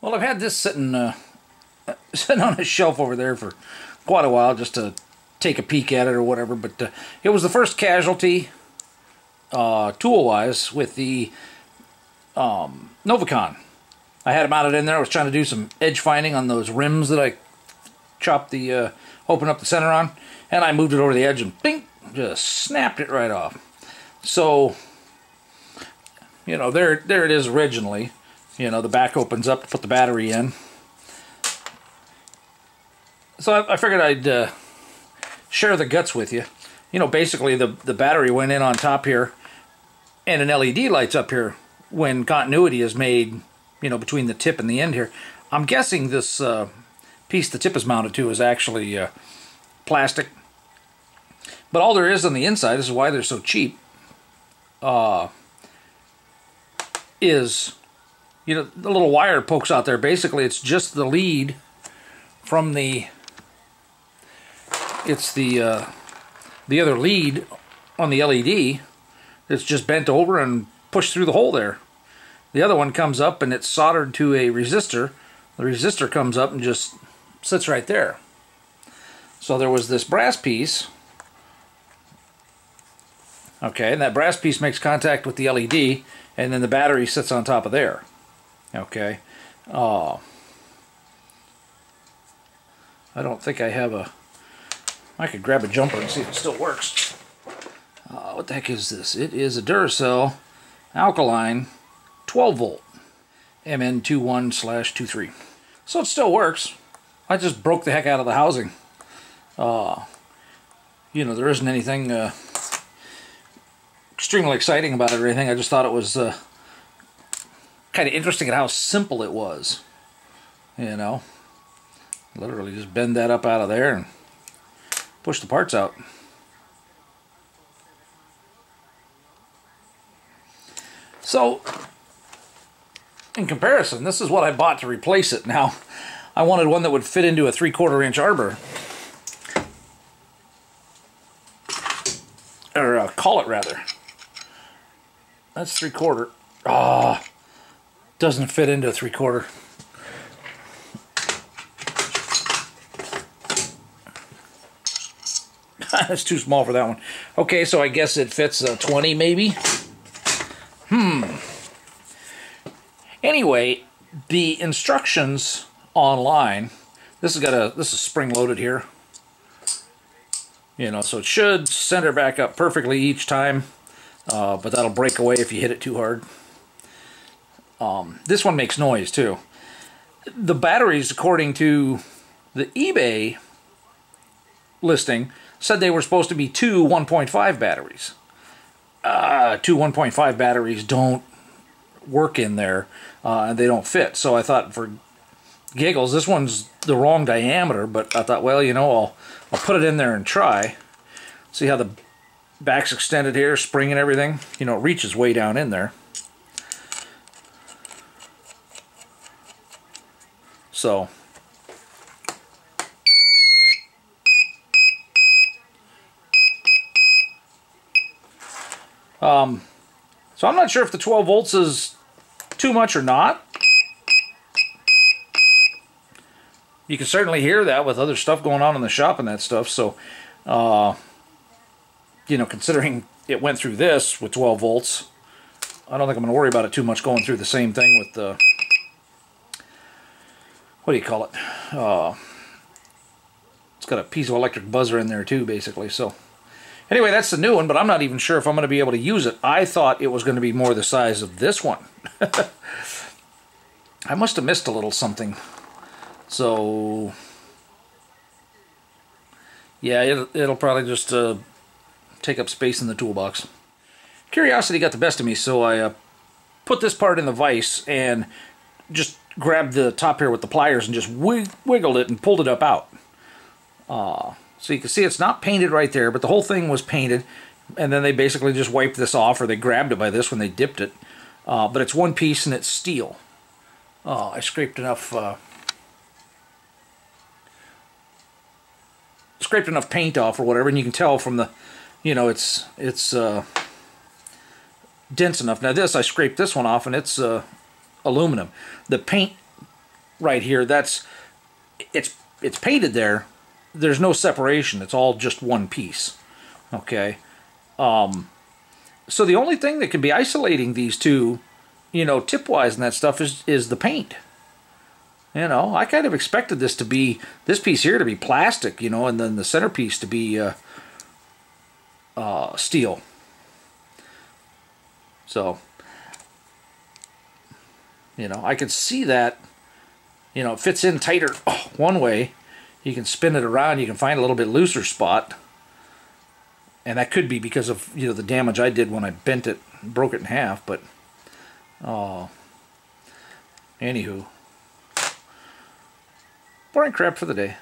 Well, I've had this sitting on a shelf over there for quite a while just to take a peek at it or whatever, but it was the first casualty tool-wise with the Novacon. I had it mounted in there. I was trying to do some edge finding on those rims that I chopped the opened up the center on, and I moved it over the edge and bing, just snapped it right off. So, you know, there it is originally. You know, the back opens up to put the battery in. So I figured I'd share the guts with you. You know, basically the battery went in on top here, and an LED lights up here when continuity is made, you know, between the tip and the end here. I'm guessing this piece the tip is mounted to is actually plastic. But all there is on the inside, this is why they're so cheap, is, you know, the little wire pokes out there. Basically, it's just the lead from the, it's the other lead on the LED. It's just bent over and pushed through the hole there. The other one comes up and it's soldered to a resistor. The resistor comes up and just sits right there. So there was this brass piece. Okay, and that brass piece makes contact with the LED, and then the battery sits on top of there. Okay. I don't think I have a... I could grab a jumper and see if it still works. What the heck is this? It is a Duracell alkaline 12 volt MN21/23. So it still works. I just broke the heck out of the housing. You know, there isn't anything extremely exciting about it or anything. I just thought it was kind of interesting at how simple it was. You know, literally just bend that up out of there and push the parts out. So, in comparison, this is what I bought to replace it. Now, I wanted one that would fit into a 3/4 inch arbor. Or collet, rather. That's 3/4. Ah, doesn't fit into a 3/4. That's too small for that one. Okay, so I guess it fits 20 maybe. Anyway, the instructions online. This is spring loaded here. You know, so it should center back up perfectly each time, but that'll break away if you hit it too hard. This one makes noise too. The batteries, according to the eBay listing, said they were supposed to be two 1.5 batteries. Two 1.5 batteries don't work in there, and they don't fit. So I thought, for giggles, this one's the wrong diameter, but I thought, well, you know, I'll put it in there and try. See how the back's extended here, spring and everything? You know, it reaches way down in there. So, so I'm not sure if the 12 volts is too much or not. You can certainly hear that with other stuff going on in the shop and that stuff. So, you know, considering it went through this with 12 volts, I don't think I'm going to worry about it too much going through the same thing with the, what do you call it? It's got a piezoelectric buzzer in there too, basically. So, anyway, that's the new one, but I'm not even sure if I'm going to be able to use it. I thought it was going to be more the size of this one. I must have missed a little something. So, yeah, it'll probably just take up space in the toolbox. Curiosity got the best of me, so I put this part in the vise and just grabbed the top here with the pliers and just wiggled it and pulled it up out. So you can see it's not painted right there, but the whole thing was painted, and then they basically just wiped this off, or they grabbed it by this when they dipped it. But it's one piece and it's steel. I scraped enough paint off or whatever, and you can tell from the, you know, it's dense enough. Now this, I scraped this one off, and it's aluminum. The paint right here, it's painted there. There's no separation. It's all just one piece. Okay. So the only thing that could be isolating these two, you know, tip-wise and that stuff is the paint. You know, I kind of expected this piece here to be plastic, you know, and then the centerpiece to be steel. So, you know, I could see that, you know, it fits in tighter one way. You can spin it around, you can find a little bit looser spot. And that could be because of, you know, the damage I did when I bent it, broke it in half, but anywho. Boring crap for the day.